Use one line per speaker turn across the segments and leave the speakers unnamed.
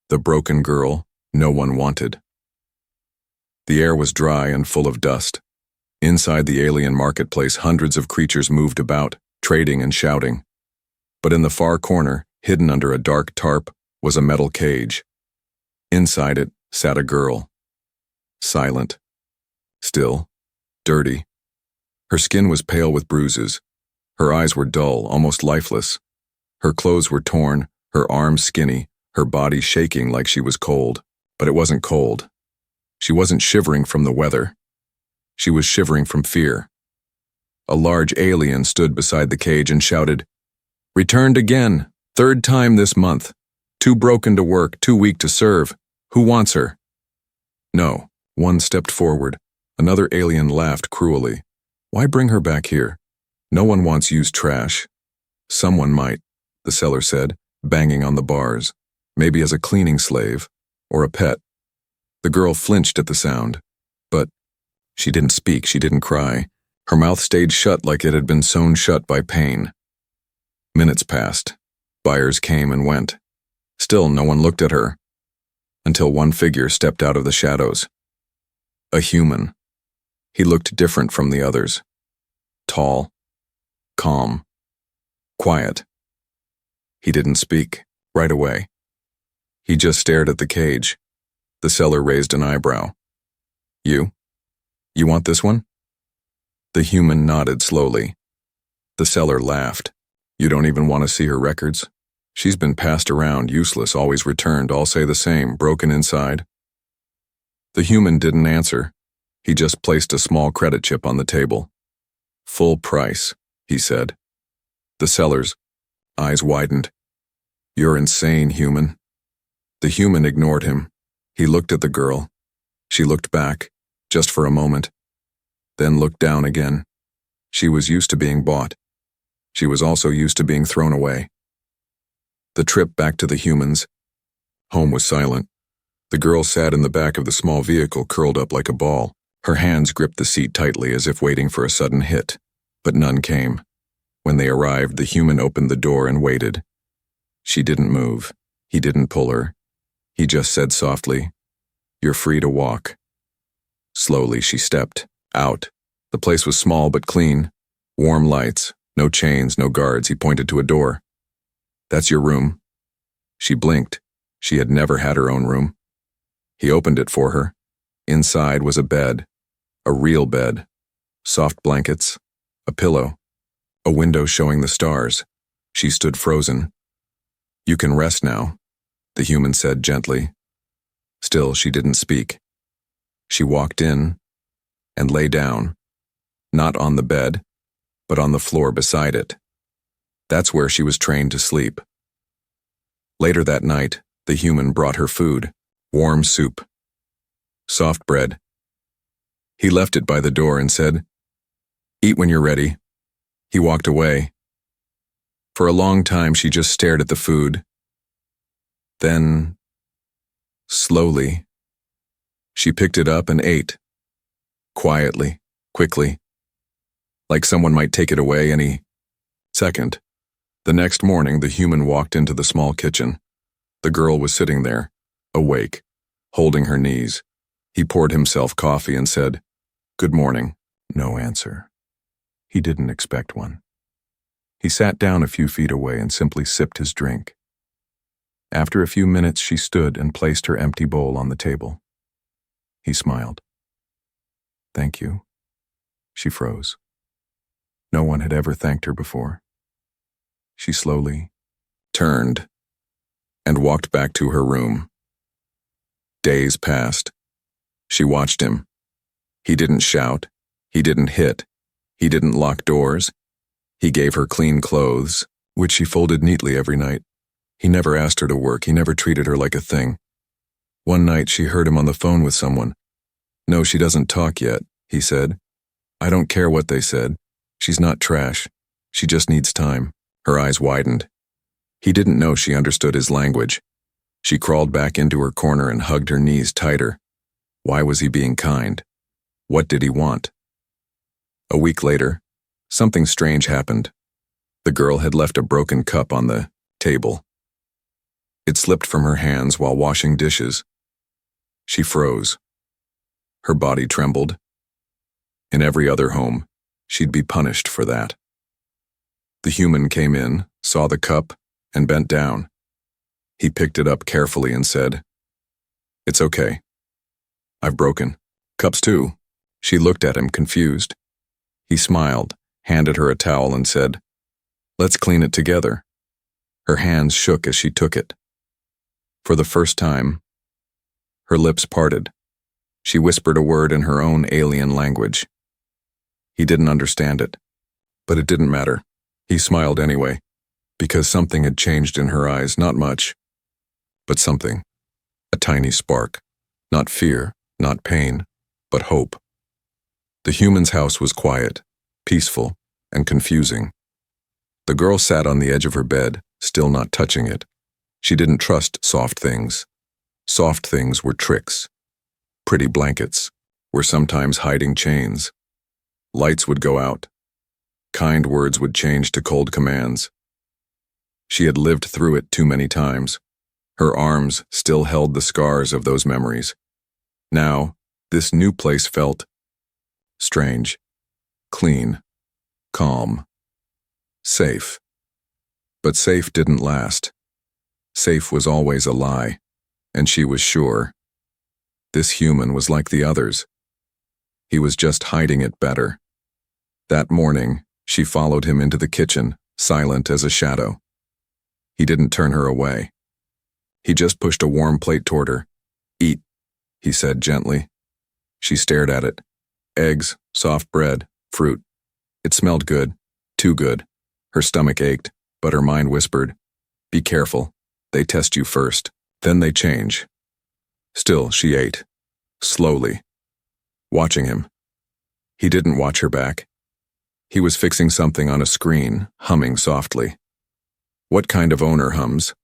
The broken girl no one wanted. The air was dry and full of dust. Inside the alien marketplace, hundreds of creatures moved about, trading and shouting. But in the far corner, hidden under a dark tarp, was a metal cage. Inside it sat a girl. Silent. Still. Dirty. Her skin was pale with bruises. Her eyes were dull, almost lifeless. Her clothes were torn, her arms skinny, her body shaking like she was cold. But it wasn't cold. She wasn't shivering from the weather. She was shivering from fear. A large alien stood beside the cage and shouted, "Returned again, third time this month. Too broken to work, too weak to serve. Who wants her?" No. One stepped forward. Another alien laughed cruelly. "Why bring her back here? No one wants used trash." "Someone might," the seller said, banging on the bars. "Maybe as a cleaning slave, or a pet." The girl flinched at the sound. But she didn't speak, she didn't cry. Her mouth stayed shut like it had been sewn shut by pain. Minutes passed. Buyers came and went. Still no one looked at her. Until one figure stepped out of the shadows. A human. He looked different from the others. Tall. Calm. Quiet. He didn't speak, right away. He just stared at the cage. The seller raised an eyebrow. "You? You want this one?" The human nodded slowly. The seller laughed. "You don't even want to see her records? She's been passed around, useless, always returned, all say the same, broken inside." The human didn't answer. He just placed a small credit chip on the table. "Full price," he said. The seller's eyes widened. "You're insane, human." The human ignored him. He looked at the girl. She looked back, just for a moment, then looked down again. She was used to being bought. She was also used to being thrown away. The trip back to the humans. Home was silent. The girl sat in the back of the small vehicle, curled up like a ball. Her hands gripped the seat tightly as if waiting for a sudden hit, but none came. When they arrived, the human opened the door and waited. She didn't move. He didn't pull her. He just said softly, "You're free to walk." Slowly she stepped out. The place was small but clean. Warm lights, no chains, no guards. He pointed to a door. "That's your room." She blinked. She had never had her own room. He opened it for her. Inside was a bed, a real bed, soft blankets, a pillow, a window showing the stars. She stood frozen. "You can rest now," the human said gently. Still, she didn't speak. She walked in and lay down, not on the bed, but on the floor beside it. That's where she was trained to sleep. Later that night, the human brought her food, warm soup, soft bread. He left it by the door and said, "Eat when you're ready." He walked away. For a long time, she just stared at the food. Then, slowly, she picked it up and ate. Quietly, quickly, like someone might take it away any second. The next morning, the human walked into the small kitchen. The girl was sitting there, awake, holding her knees. He poured himself coffee and said, "Good morning." No answer. He didn't expect one. He sat down a few feet away and simply sipped his drink. After a few minutes, she stood and placed her empty bowl on the table. He smiled. "Thank you." She froze. No one had ever thanked her before. She slowly turned and walked back to her room. Days passed. She watched him. He didn't shout. He didn't hit. He didn't lock doors. He gave her clean clothes, which she folded neatly every night. He never asked her to work. He never treated her like a thing. One night she heard him on the phone with someone. "No, she doesn't talk yet," he said. "I don't care what they said. She's not trash. She just needs time." Her eyes widened. He didn't know she understood his language. She crawled back into her corner and hugged her knees tighter. Why was he being kind? What did he want? A week later, something strange happened. The girl had left a broken cup on the table. It slipped from her hands while washing dishes. She froze. Her body trembled. In every other home, she'd be punished for that. The human came in, saw the cup, and bent down. He picked it up carefully and said, "It's okay. I've broken cups too." She looked at him, confused. He smiled, handed her a towel and said, "Let's clean it together." Her hands shook as she took it. For the first time, her lips parted. She whispered a word in her own alien language. He didn't understand it, but it didn't matter. He smiled anyway, because something had changed in her eyes, not much, but something. A tiny spark. Not fear, not pain, but hope. The human's house was quiet, peaceful, and confusing. The girl sat on the edge of her bed, still not touching it. She didn't trust soft things. Soft things were tricks. Pretty blankets were sometimes hiding chains. Lights would go out. Kind words would change to cold commands. She had lived through it too many times. Her arms still held the scars of those memories. Now, this new place felt strange, clean, calm, safe. But safe didn't last. Safe was always a lie, and she was sure. This human was like the others. He was just hiding it better. That morning, she followed him into the kitchen, silent as a shadow. He didn't turn her away. He just pushed a warm plate toward her. "Eat," he said gently. She stared at it. Eggs, soft bread, fruit. It smelled good, too good. Her stomach ached, but her mind whispered, "Be careful. They test you first, then they change." Still, she ate, slowly, watching him. He didn't watch her back. He was fixing something on a screen, humming softly. What kind of owner hums?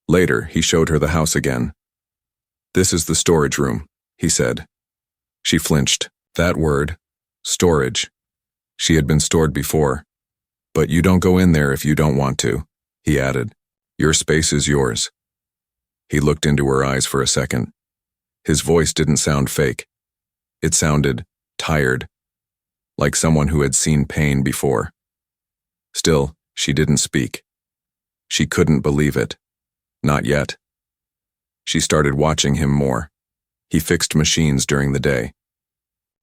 Later, he showed her the house again. "This is the storage room," he said. She flinched. That word, storage. She had been stored before. "But you don't go in there if you don't want to," he added. "Your space is yours." He looked into her eyes for a second. His voice didn't sound fake. It sounded tired, like someone who had seen pain before. Still, she didn't speak. She couldn't believe it. Not yet. She started watching him more. He fixed machines during the day.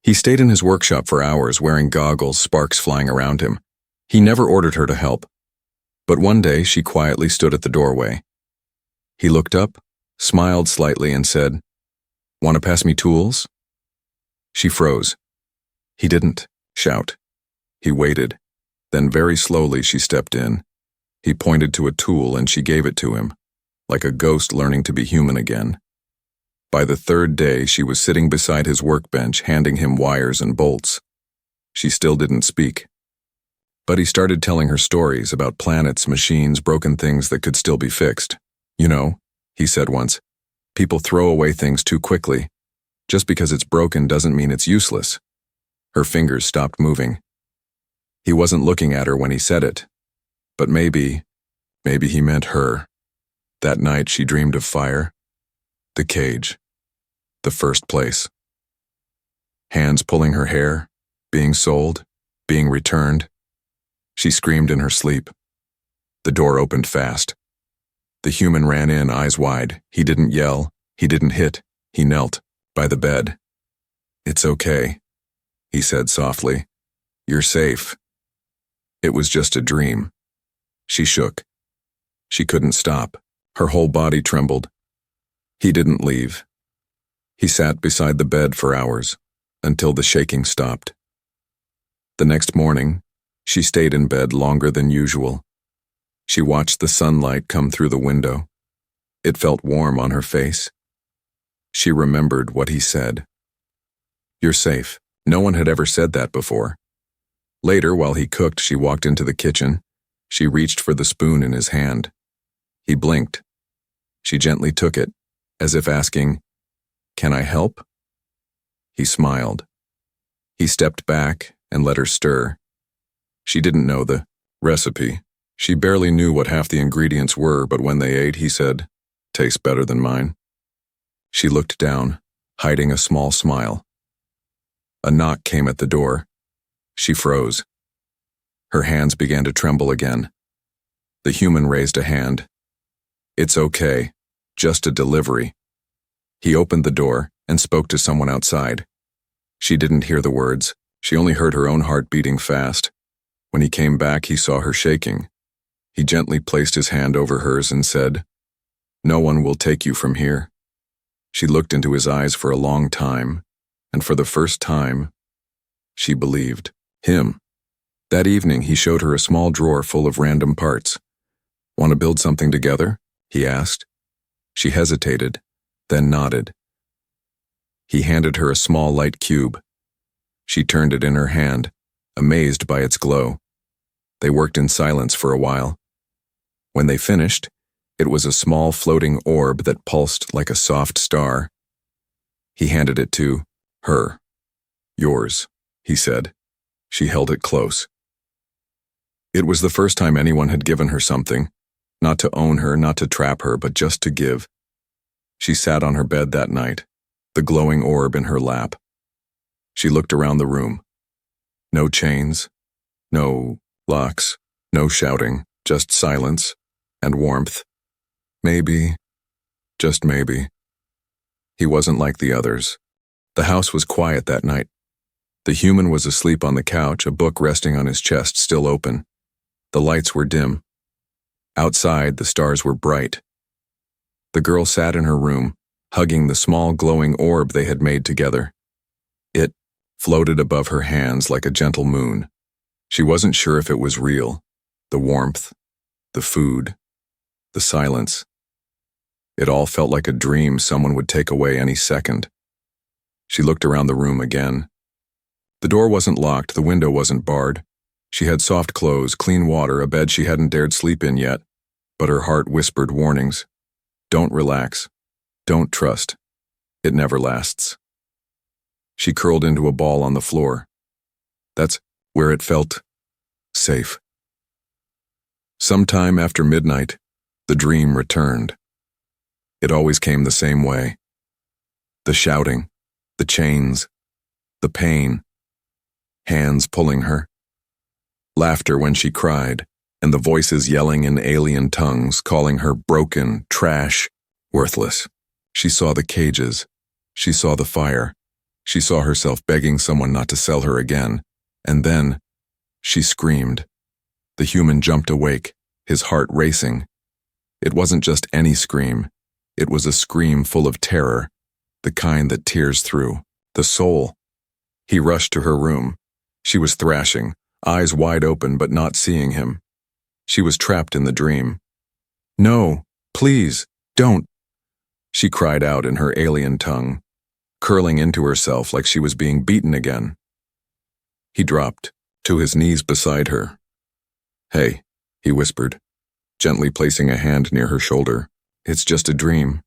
He stayed in his workshop for hours, wearing goggles, sparks flying around him. He never ordered her to help. But one day, she quietly stood at the doorway. He looked up, smiled slightly, and said, "Want to pass me tools?" She froze. He didn't shout. He waited. Then very slowly she stepped in. He pointed to a tool and she gave it to him, like a ghost learning to be human again. By the third day, she was sitting beside his workbench, handing him wires and bolts. She still didn't speak. But he started telling her stories about planets, machines, broken things that could still be fixed. "You know," he said once, "people throw away things too quickly. Just because it's broken doesn't mean it's useless." Her fingers stopped moving. He wasn't looking at her when he said it. But maybe he meant her. That night she dreamed of fire, the cage, the first place. Hands pulling her hair, being sold, being returned. She screamed in her sleep. The door opened fast. The human ran in, eyes wide. He didn't yell. He didn't hit. He knelt by the bed. "It's okay," he said softly. "You're safe." It was just a dream. She shook. She couldn't stop. Her whole body trembled. He didn't leave. He sat beside the bed for hours, until the shaking stopped. The next morning, she stayed in bed longer than usual. She watched the sunlight come through the window. It felt warm on her face. She remembered what he said. "You're safe." No one had ever said that before. Later, while he cooked, she walked into the kitchen. She reached for the spoon in his hand. He blinked. She gently took it, as if asking, "Can I help?" He smiled. He stepped back and let her stir. She didn't know the recipe. She barely knew what half the ingredients were, but when they ate, he said, Tastes better than mine. She looked down, hiding a small smile. A knock came at the door. She froze. Her hands began to tremble again. The human raised a hand. It's okay, just a delivery. He opened the door and spoke to someone outside. She didn't hear the words. She only heard her own heart beating fast. When he came back, he saw her shaking. He gently placed his hand over hers and said, "No one will take you from here." She looked into his eyes for a long time, and for the first time, she believed him. That evening, he showed her a small drawer full of random parts. "Want to build something together?" he asked. She hesitated, then nodded. He handed her a small light cube. She turned it in her hand, amazed by its glow. They worked in silence for a while. When they finished, it was a small floating orb that pulsed like a soft star. He handed it to her. "Yours," he said. She held it close. It was the first time anyone had given her something, not to own her, not to trap her, but just to give. She sat on her bed that night, the glowing orb in her lap. She looked around the room. No chains, no locks, no shouting, just silence and warmth. Maybe, just maybe. He wasn't like the others. The house was quiet that night. The human was asleep on the couch, a book resting on his chest still open. The lights were dim. Outside, the stars were bright. The girl sat in her room, hugging the small glowing orb they had made together. It floated above her hands like a gentle moon. She wasn't sure if it was real. The warmth, the food, the silence. It all felt like a dream someone would take away any second. She looked around the room again. The door wasn't locked, the window wasn't barred. She had soft clothes, clean water, a bed she hadn't dared sleep in yet, but her heart whispered warnings. Don't relax. Don't trust. It never lasts. She curled into a ball on the floor. That's where it felt safe. Sometime after midnight, the dream returned. It always came the same way. The shouting, the chains, the pain, hands pulling her. Laughter when she cried, and the voices yelling in alien tongues, calling her broken, trash, worthless. She saw the cages. She saw the fire. She saw herself begging someone not to sell her again. And then, she screamed. The human jumped awake, his heart racing. It wasn't just any scream. It was a scream full of terror, the kind that tears through the soul. He rushed to her room. She was thrashing, eyes wide open but not seeing him. She was trapped in the dream. "No, please, don't," she cried out in her alien tongue, curling into herself like she was being beaten again. He dropped to his knees beside her. "Hey," he whispered, gently placing a hand near her shoulder. "It's just a dream.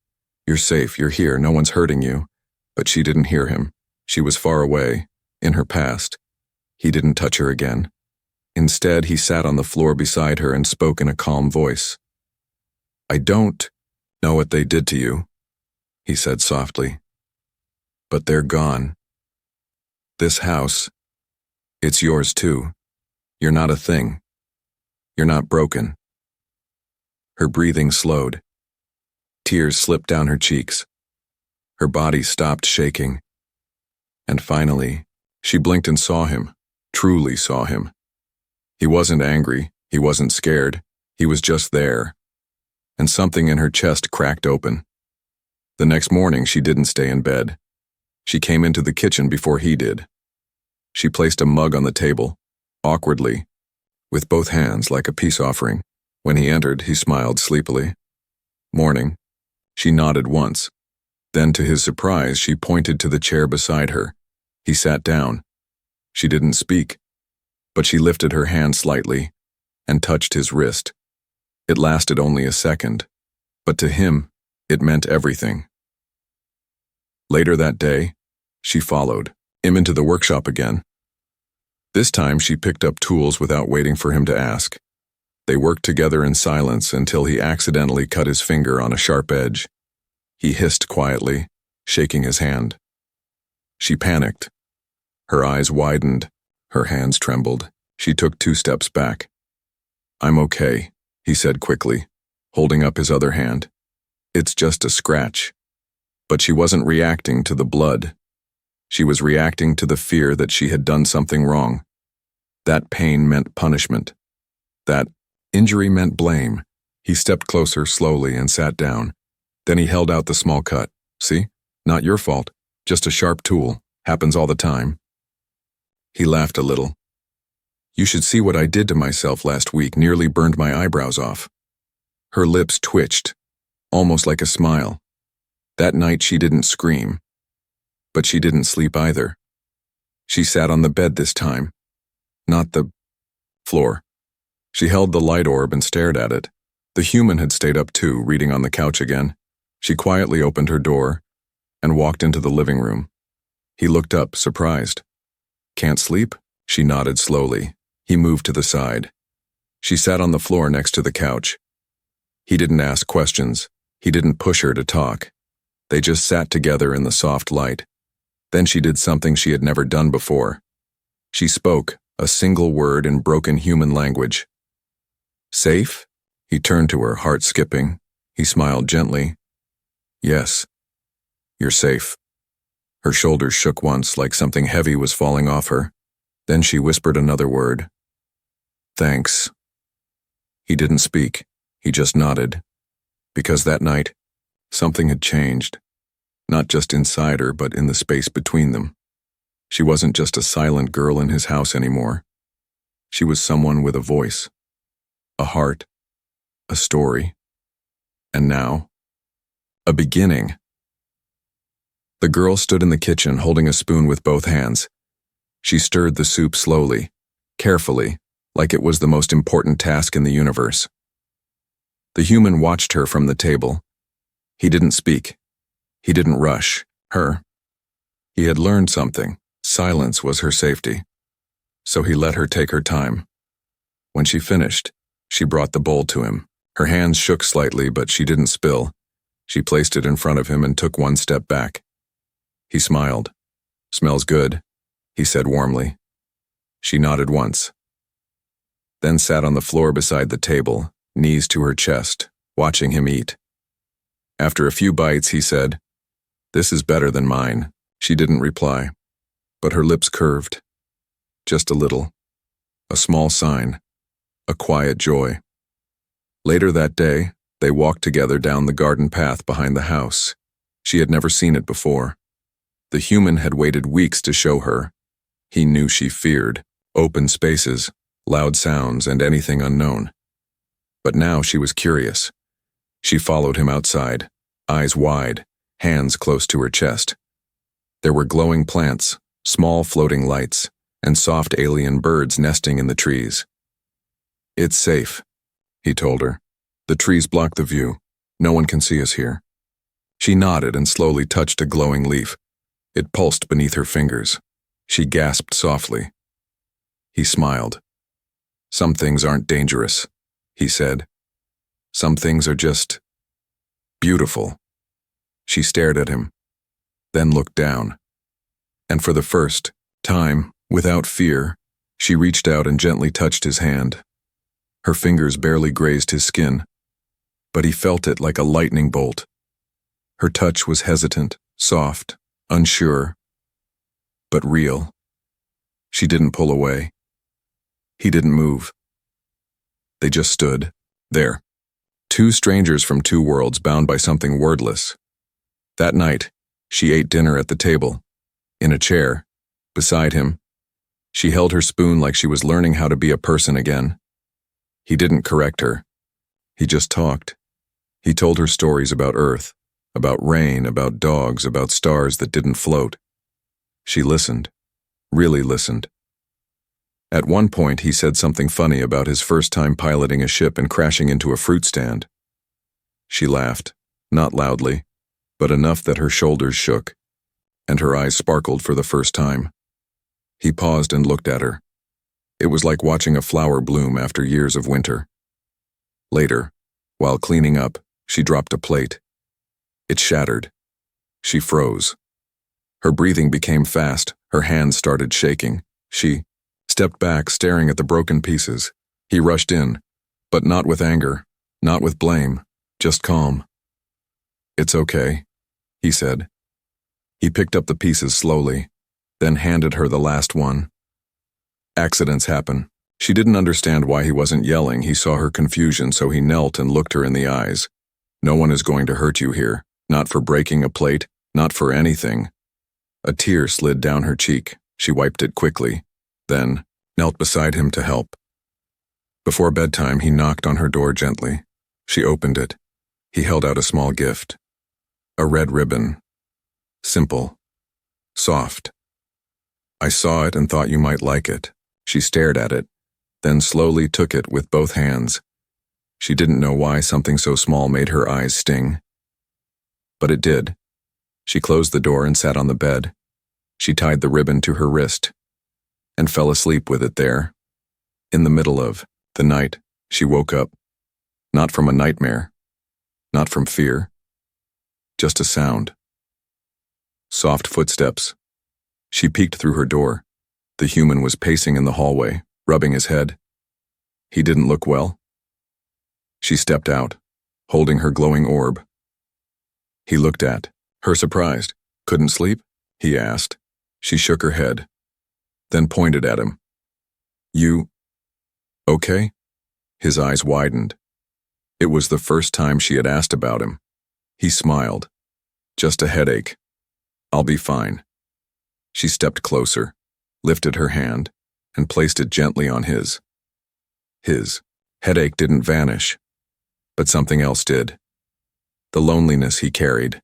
You're safe, you're here, no one's hurting you." But she didn't hear him. She was far away, in her past. He didn't touch her again. Instead, he sat on the floor beside her and spoke in a calm voice. "I don't know what they did to you," he said softly. "But they're gone. This house, it's yours too. You're not a thing. You're not broken." Her breathing slowed. Tears slipped down her cheeks. Her body stopped shaking. And finally, she blinked and saw him, truly saw him. He wasn't angry, he wasn't scared, he was just there. And something in her chest cracked open. The next morning, she didn't stay in bed. She came into the kitchen before he did. She placed a mug on the table, awkwardly, with both hands like a peace offering. When he entered, he smiled sleepily. "Morning." She nodded once. Then, to his surprise, she pointed to the chair beside her. He sat down. She didn't speak, but she lifted her hand slightly and touched his wrist. It lasted only a second, but to him, it meant everything. Later that day, she followed him into the workshop again. This time, she picked up tools without waiting for him to ask. They worked together in silence until he accidentally cut his finger on a sharp edge. He hissed quietly, shaking his hand. She panicked. Her eyes widened. Her hands trembled. She took 2 steps back. "I'm okay," he said quickly, holding up his other hand. "It's just a scratch." But she wasn't reacting to the blood. She was reacting to the fear that she had done something wrong. That pain meant punishment. That injury meant blame. He stepped closer slowly and sat down. Then he held out the small cut. "See? Not your fault. Just a sharp tool. Happens all the time." He laughed a little. "You should see what I did to myself last week. Nearly burned my eyebrows off." Her lips twitched, almost like a smile. That night she didn't scream. But she didn't sleep either. She sat on the bed this time, not the floor. She held the light orb and stared at it. The human had stayed up too, reading on the couch again. She quietly opened her door and walked into the living room. He looked up, surprised. "Can't sleep?" She nodded slowly. He moved to the side. She sat on the floor next to the couch. He didn't ask questions. He didn't push her to talk. They just sat together in the soft light. Then she did something she had never done before. She spoke, a single word in broken human language. "Safe?" He turned to her, heart skipping. He smiled gently. "Yes, you're safe." Her shoulders shook once, like something heavy was falling off her. Then she whispered another word. "Thanks." He didn't speak. He just nodded. Because that night, something had changed. Not just inside her, but in the space between them. She wasn't just a silent girl in his house anymore. She was someone with a voice, a heart, a story. And now, a beginning. The girl stood in the kitchen holding a spoon with both hands. She stirred the soup slowly, carefully, like it was the most important task in the universe. The human watched her from the table. He didn't speak. He didn't rush her. He had learned something. Silence was her safety. So he let her take her time. When she finished, she brought the bowl to him. Her hands shook slightly, but she didn't spill. She placed it in front of him and took 1 step back. He smiled. "Smells good," he said warmly. She nodded once. Then sat on the floor beside the table, knees to her chest, watching him eat. After a few bites, he said, "This is better than mine." She didn't reply, but her lips curved. Just a little. A small sign. A quiet joy. Later that day, they walked together down the garden path behind the house. She had never seen it before. The human had waited weeks to show her. He knew she feared open spaces, loud sounds, and anything unknown. But now she was curious. She followed him outside, eyes wide, hands close to her chest. There were glowing plants, small floating lights, and soft alien birds nesting in the trees. "It's safe," he told her. "The trees block the view. No one can see us here." She nodded and slowly touched a glowing leaf. It pulsed beneath her fingers. She gasped softly. He smiled. "Some things aren't dangerous," he said. "Some things are just beautiful." She stared at him, then looked down. And for the first time, without fear, she reached out and gently touched his hand. Her fingers barely grazed his skin, but he felt it like a lightning bolt. Her touch was hesitant, soft, unsure, but real. She didn't pull away. He didn't move. They just stood there. Two strangers from two worlds bound by something wordless. That night, she ate dinner at the table, in a chair, beside him. She held her spoon like she was learning how to be a person again. He didn't correct her. He just talked. He told her stories about Earth, about rain, about dogs, about stars that didn't float. She listened, really listened. At one point, he said something funny about his first time piloting a ship and crashing into a fruit stand. She laughed, not loudly, but enough that her shoulders shook, and her eyes sparkled for the first time. He paused and looked at her. It was like watching a flower bloom after years of winter. Later, while cleaning up, she dropped a plate. It shattered. She froze. Her breathing became fast, her hands started shaking. She stepped back, staring at the broken pieces. He rushed in, but not with anger, not with blame, just calm. "It's okay," he said. He picked up the pieces slowly, then handed her the last one. Accidents happen. She didn't understand why he wasn't yelling. He saw her confusion, so he knelt and looked her in the eyes. "No one is going to hurt you here, not for breaking a plate, not for anything." A tear slid down her cheek. She wiped it quickly, then knelt beside him to help. Before bedtime, he knocked on her door gently. She opened it. He held out a small gift. A red ribbon. Simple. Soft. "I saw it and thought you might like it." She stared at it, then slowly took it with both hands. She didn't know why something so small made her eyes sting. But it did. She closed the door and sat on the bed. She tied the ribbon to her wrist and fell asleep with it there. In the middle of the night, she woke up. Not from a nightmare. Not from fear. Just a sound. Soft footsteps. She peeked through her door. The human was pacing in the hallway, rubbing his head. He didn't look well. She stepped out, holding her glowing orb. He looked at her, surprised. "Couldn't sleep?" he asked. She shook her head, then pointed at him. "You okay?" His eyes widened. It was the first time she had asked about him. He smiled. "Just a headache. I'll be fine." She stepped closer, lifted her hand, and placed it gently on his. His headache didn't vanish, but something else did. The loneliness he carried,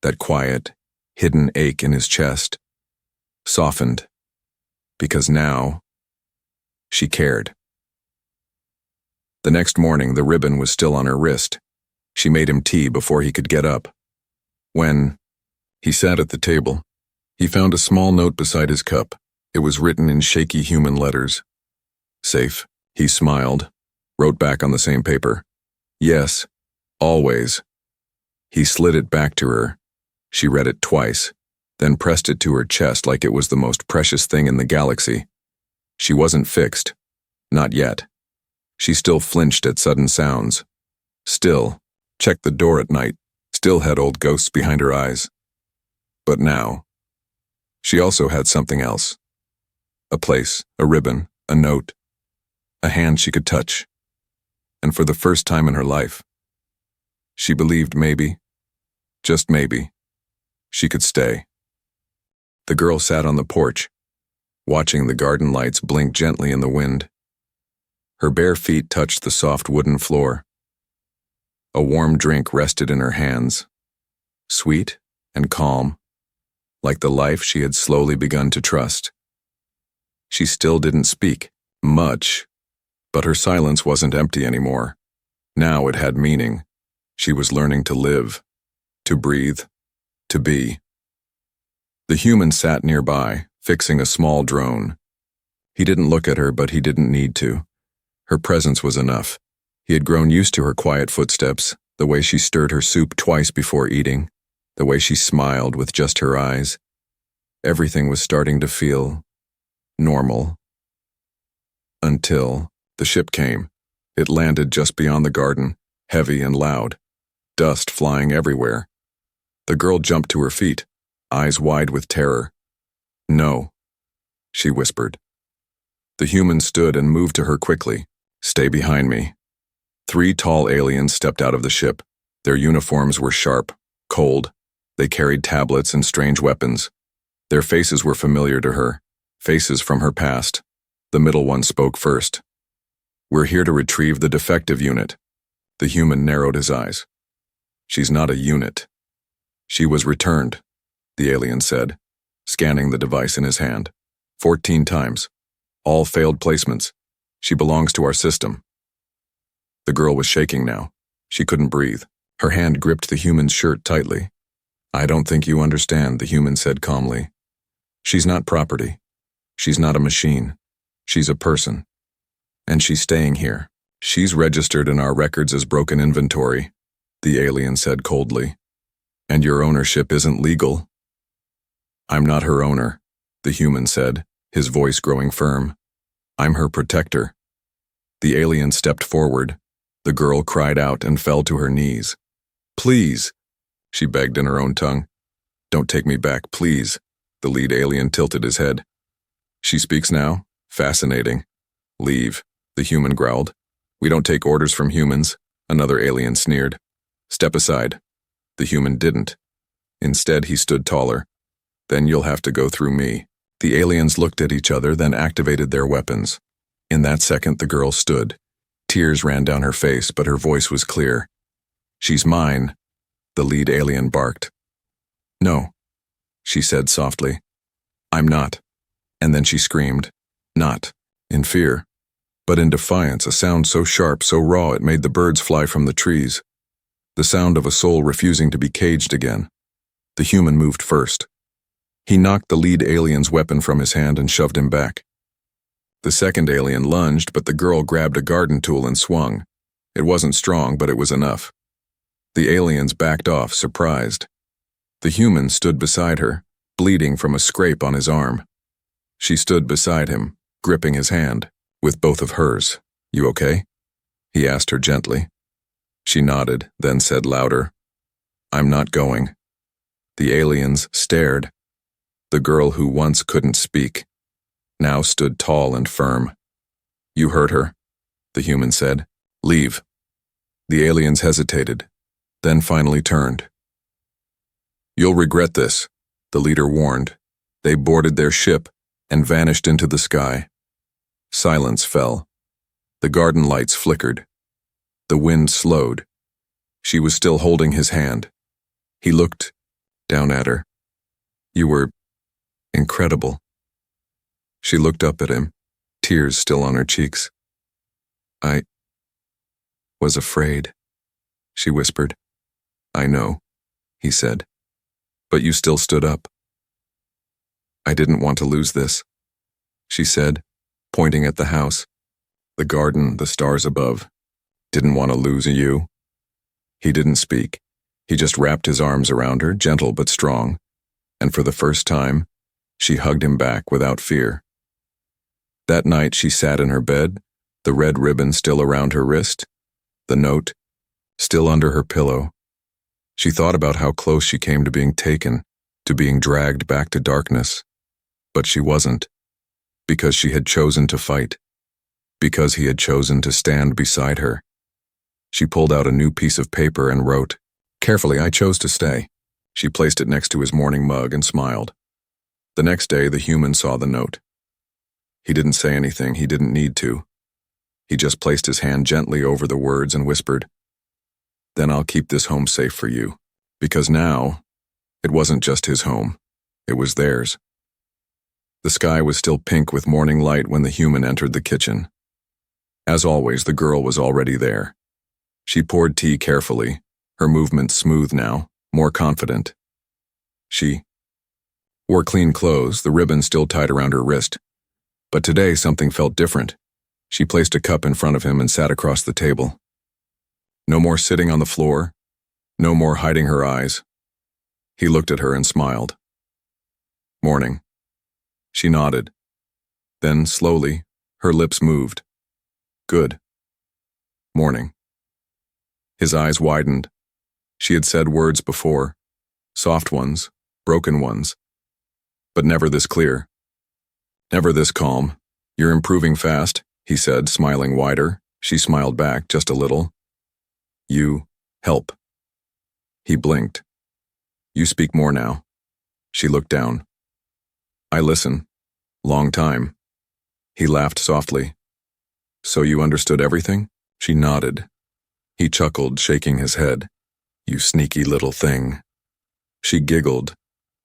that quiet, hidden ache in his chest, softened, because now she cared. The next morning, the ribbon was still on her wrist. She made him tea before he could get up. When he sat at the table, he found a small note beside his cup. It was written in shaky human letters. "Safe." He smiled, wrote back on the same paper. "Yes, always." He slid it back to her. She read it twice, then pressed it to her chest like it was the most precious thing in the galaxy. She wasn't fixed. Not yet. She still flinched at sudden sounds. Still checked the door at night. Still had old ghosts behind her eyes. But now, she also had something else. A place, a ribbon, a note, a hand she could touch. And for the first time in her life, she believed maybe, just maybe, she could stay. The girl sat on the porch, watching the garden lights blink gently in the wind. Her bare feet touched the soft wooden floor. A warm drink rested in her hands, sweet and calm, like the life she had slowly begun to trust. She still didn't speak much, but her silence wasn't empty anymore. Now it had meaning. She was learning to live, to breathe, to be. The human sat nearby, fixing a small drone. He didn't look at her, but he didn't need to. Her presence was enough. He had grown used to her quiet footsteps, the way she stirred her soup twice before eating, the way she smiled with just her eyes. Everything was starting to feel normal. Until the ship came. It landed just beyond the garden, heavy and loud, dust flying everywhere. The girl jumped to her feet, eyes wide with terror. "No," she whispered. The human stood and moved to her quickly. "Stay behind me." 3 tall aliens stepped out of the ship. Their uniforms were sharp, cold. They carried tablets and strange weapons. Their faces were familiar to her, faces from her past. The middle one spoke first. "We're here to retrieve the defective unit." The human narrowed his eyes. "She's not a unit." "She was returned," the alien said, scanning the device in his hand. 14 times. All failed placements. She belongs to our system." The girl was shaking now. She couldn't breathe. Her hand gripped the human's shirt tightly. "I don't think you understand," the human said calmly. "She's not property. She's not a machine. She's a person. And she's staying here. She's registered in our records as broken inventory, the alien said coldly. And your ownership isn't legal. I'm not her owner, the human said, his voice growing firm. I'm her protector. The alien stepped forward. The girl cried out and fell to her knees. Please, she begged in her own tongue. Don't take me back, please. The lead alien tilted his head. She speaks now? Fascinating. Leave, the human growled. We don't take orders from humans, another alien sneered. Step aside. The human didn't. Instead, he stood taller. Then you'll have to go through me. The aliens looked at each other, then activated their weapons. In that second, the girl stood. Tears ran down her face, but her voice was clear. She's mine, the lead alien barked. No, she said softly. I'm not. And then she screamed. Not in fear, but in defiance, a sound so sharp, so raw, it made the birds fly from the trees. The sound of a soul refusing to be caged again. The human moved first. He knocked the lead alien's weapon from his hand and shoved him back. The second alien lunged, but the girl grabbed a garden tool and swung. It wasn't strong, but it was enough. The aliens backed off, surprised. The human stood beside her, bleeding from a scrape on his arm. She stood beside him, gripping his hand, with both of hers. You okay? He asked her gently. She nodded, then said louder, I'm not going. The aliens stared. The girl who once couldn't speak now stood tall and firm. You hurt her, the human said. Leave. The aliens hesitated, then finally turned. You'll regret this, the leader warned. They boarded their ship and vanished into the sky. Silence fell. The garden lights flickered. The wind slowed. She was still holding his hand. He looked down at her. You were incredible. She looked up at him, tears still on her cheeks. I was afraid, she whispered. I know, he said. But you still stood up. I didn't want to lose this, she said, pointing at the house, the garden, the stars above. Didn't want to lose you. He didn't speak. He just wrapped his arms around her, gentle but strong, and for the first time, she hugged him back without fear. That night she sat in her bed, the red ribbon still around her wrist, the note still under her pillow. She thought about how close she came to being taken, to being dragged back to darkness. But she wasn't, because she had chosen to fight, because he had chosen to stand beside her. She pulled out a new piece of paper and wrote, Carefully, I chose to stay. She placed it next to his morning mug and smiled. The next day, the human saw the note. He didn't say anything, he didn't need to. He just placed his hand gently over the words and whispered, Then I'll keep this home safe for you. Because now, it wasn't just his home, it was theirs. The sky was still pink with morning light when the human entered the kitchen. As always, the girl was already there. She poured tea carefully, her movements smooth now, more confident. She wore clean clothes, the ribbon still tied around her wrist. But today something felt different. She placed a cup in front of him and sat across the table. No more sitting on the floor, no more hiding her eyes. He looked at her and smiled. Morning. She nodded. Then, slowly, her lips moved. Good. Morning. His eyes widened. She had said words before, soft ones, broken ones, but never this clear. Never this calm. You're improving fast, he said, smiling wider. She smiled back just a little. You help. He blinked. You speak more now. She looked down. I listen. Long time. He laughed softly. So you understood everything? She nodded. He chuckled, shaking his head. You sneaky little thing. She giggled,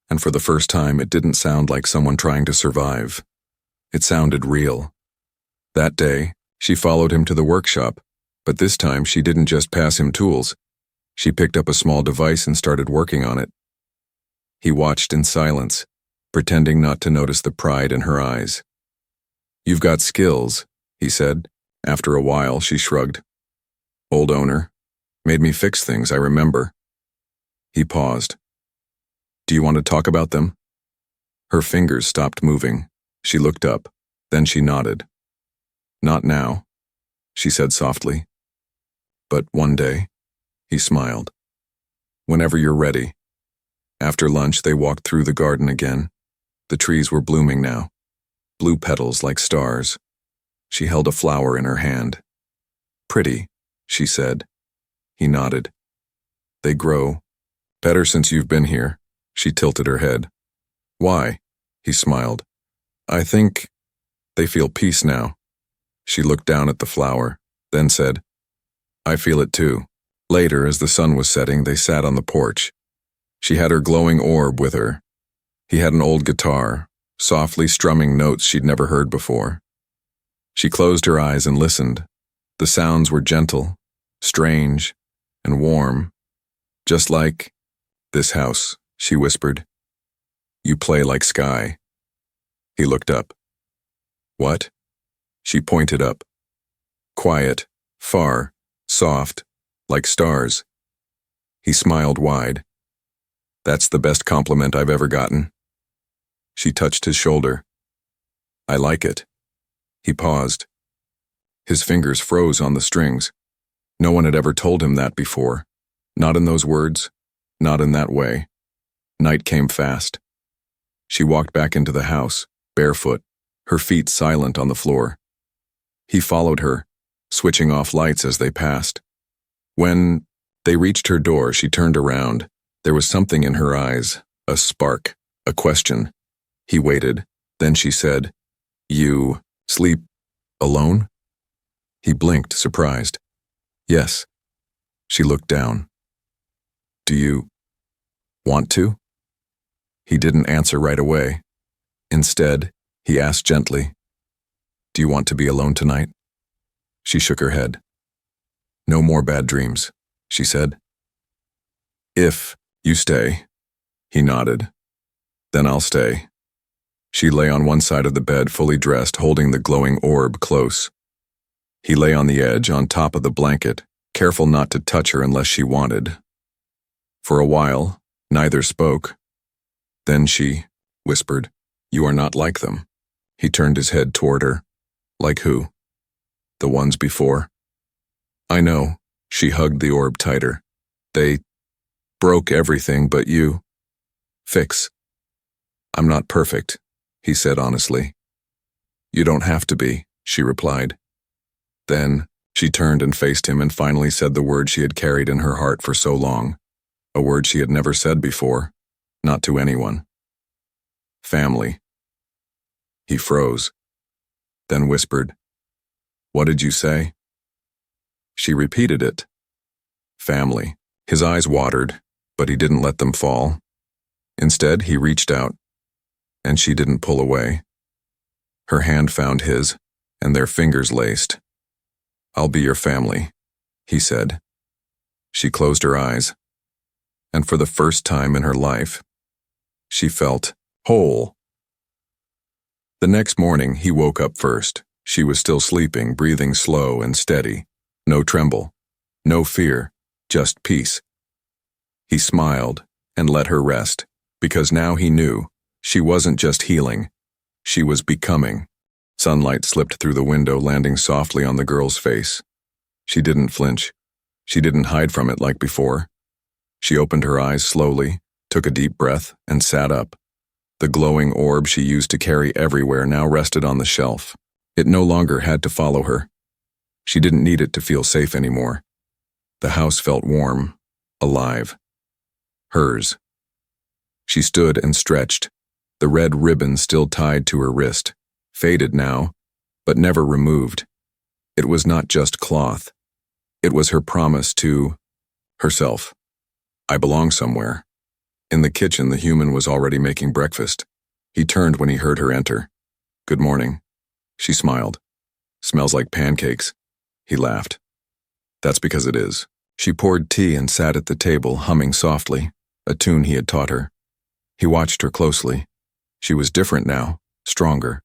and for the first time it didn't sound like someone trying to survive. It sounded real. That day, she followed him to the workshop, but this time she didn't just pass him tools. She picked up a small device and started working on it. He watched in silence, pretending not to notice the pride in her eyes. You've got skills, he said. After a while, she shrugged. Old owner. Made me fix things, I remember. He paused. Do you want to talk about them? Her fingers stopped moving. She looked up. Then she nodded. Not now, she said softly. But one day, he smiled. Whenever you're ready. After lunch, they walked through the garden again. The trees were blooming now, blue petals like stars. She held a flower in her hand. Pretty, she said. He nodded. They grow. Better since you've been here. She tilted her head. Why? He smiled. I think they feel peace now. She looked down at the flower, then said, I feel it too. Later, as the sun was setting, they sat on the porch. She had her glowing orb with her. He had an old guitar, softly strumming notes she'd never heard before. She closed her eyes and listened. The sounds were gentle, strange, and warm. Just like this house, she whispered. You play like sky. He looked up. What? She pointed up. Quiet, far, soft, like stars. He smiled wide. That's the best compliment I've ever gotten. She touched his shoulder. I like it. He paused. His fingers froze on the strings. No one had ever told him that before. Not in those words, not in that way. Night came fast. She walked back into the house, barefoot, her feet silent on the floor. He followed her, switching off lights as they passed. When they reached her door, she turned around. There was something in her eyes, a spark, a question. He waited. Then she said, You sleep alone? He blinked, surprised. Yes. She looked down. Do you want to? He didn't answer right away. Instead, he asked gently, Do you want to be alone tonight? She shook her head. No more bad dreams, she said. If you stay. He nodded. Then I'll stay. She lay on one side of the bed, fully dressed, holding the glowing orb close. He lay on the edge, on top of the blanket, careful not to touch her unless she wanted. For a while, neither spoke. Then she whispered, You are not like them. He turned his head toward her. Like who? The ones before. I know. She hugged the orb tighter. They broke everything but you. Fix. I'm not perfect, he said honestly. You don't have to be, she replied. Then she turned and faced him and finally said the word she had carried in her heart for so long, a word she had never said before, not to anyone. Family. He froze, then whispered, What did you say? She repeated it. Family. His eyes watered, but he didn't let them fall. Instead, he reached out, and she didn't pull away. Her hand found his, and their fingers laced. I'll be your family, he said. She closed her eyes, and for the first time in her life, she felt whole. The next morning, he woke up first. She was still sleeping, breathing slow and steady. No tremble, no fear, just peace. He smiled and let her rest, because now he knew she wasn't just healing, she was becoming. Sunlight slipped through the window, landing softly on the girl's face. She didn't flinch. She didn't hide from it like before. She opened her eyes slowly, took a deep breath, and sat up. The glowing orb she used to carry everywhere now rested on the shelf. It no longer had to follow her. She didn't need it to feel safe anymore. The house felt warm, alive. Hers. She stood and stretched, the red ribbon still tied to her wrist, faded now, but never removed. It was not just cloth. It was her promise to herself. I belong somewhere. In the kitchen, the human was already making breakfast. He turned when he heard her enter. Good morning. She smiled. Smells like pancakes. He laughed. That's because it is. She poured tea and sat at the table, humming softly, a tune he had taught her. He watched her closely. She was different now, stronger,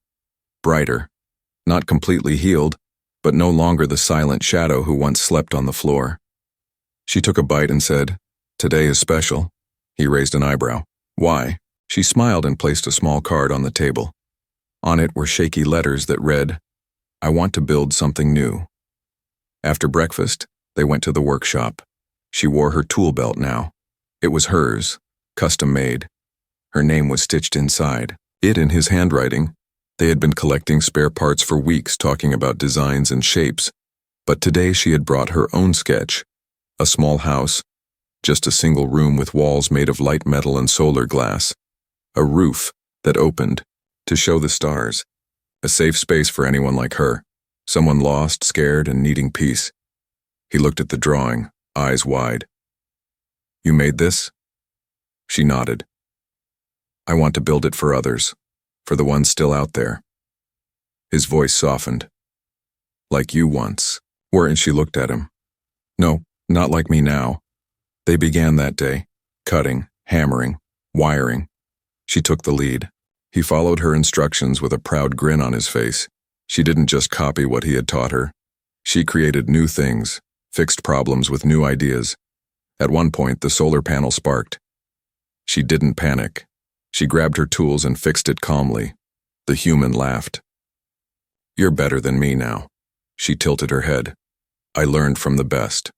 brighter, not completely healed, but no longer the silent shadow who once slept on the floor. She took a bite and said, "Today is special." He raised an eyebrow. "Why?" She smiled and placed a small card on the table. On it were shaky letters that read, "I want to build something new." After breakfast, they went to the workshop. She wore her tool belt now. It was hers, custom made. Her name was stitched inside. It in his handwriting. They had been collecting spare parts for weeks, talking about designs and shapes. But today she had brought her own sketch. A small house, just a single room with walls made of light metal and solar glass. A roof that opened to show the stars. A safe space for anyone like her, someone lost, scared, and needing peace. He looked at the drawing, eyes wide. "You made this?" She nodded. "I want to build it for others, for the ones still out there." His voice softened. "Like you once." And she looked at him. "No, not like me now." They began that day, cutting, hammering, wiring. She took the lead. He followed her instructions with a proud grin on his face. She didn't just copy what he had taught her. She created new things, fixed problems with new ideas. At one point, the solar panel sparked. She didn't panic. She grabbed her tools and fixed it calmly. The human laughed. "You're better than me now." She tilted her head. "I learned from the best."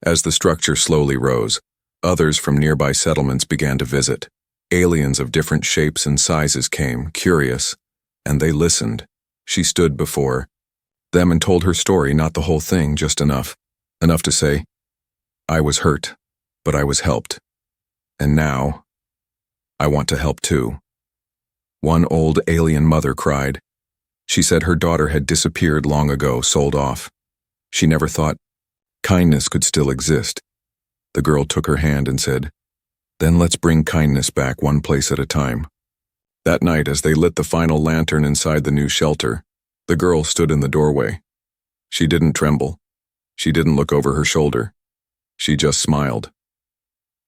As the structure slowly rose, others from nearby settlements began to visit. Aliens of different shapes and sizes came, curious, and they listened. She stood before them and told her story, not the whole thing, just enough. Enough to say, "I was hurt, but I was helped. And now, I want to help too." One old alien mother cried. She said her daughter had disappeared long ago, sold off. She never thought kindness could still exist. The girl took her hand and said, "Then let's bring kindness back one place at a time." That night, as they lit the final lantern inside the new shelter, the girl stood in the doorway. She didn't tremble. She didn't look over her shoulder. She just smiled.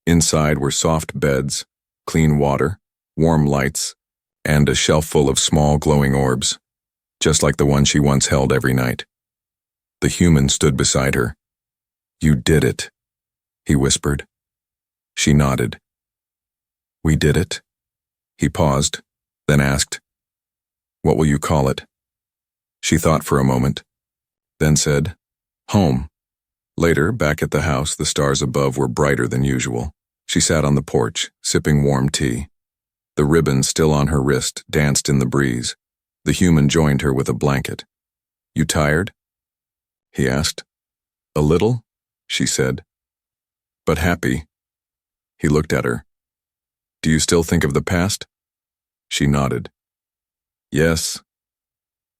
Inside were soft beds, clean water, warm lights, and a shelf full of small glowing orbs, just like the one she once held every night. The human stood beside her. "You did it," he whispered. She nodded. "We did it?" He paused, then asked, "What will you call it?" She thought for a moment, then said, "Home." Later, back at the house, the stars above were brighter than usual. She sat on the porch, sipping warm tea. The ribbon, still on her wrist, danced in the breeze. The human joined her with a blanket. "You tired?" he asked. "A little," she said. "But happy." He looked at her. "Do you still think of the past?" She nodded. "Yes,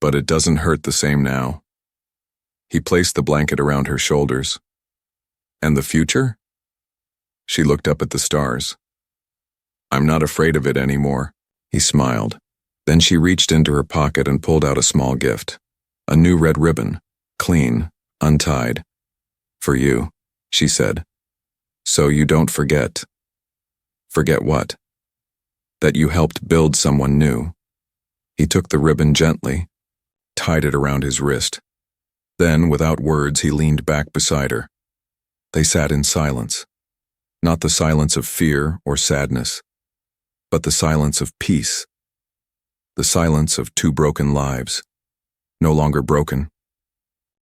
but it doesn't hurt the same now." He placed the blanket around her shoulders. "And the future?" She looked up at the stars. "I'm not afraid of it anymore." He smiled. Then she reached into her pocket and pulled out a small gift. A new red ribbon, clean, untied. "For you," she said. "So you don't forget." "Forget what?" "That you helped build someone new." He took the ribbon gently, tied it around his wrist. Then, without words, he leaned back beside her. They sat in silence. Not the silence of fear or sadness, but the silence of peace. The silence of two broken lives, no longer broken,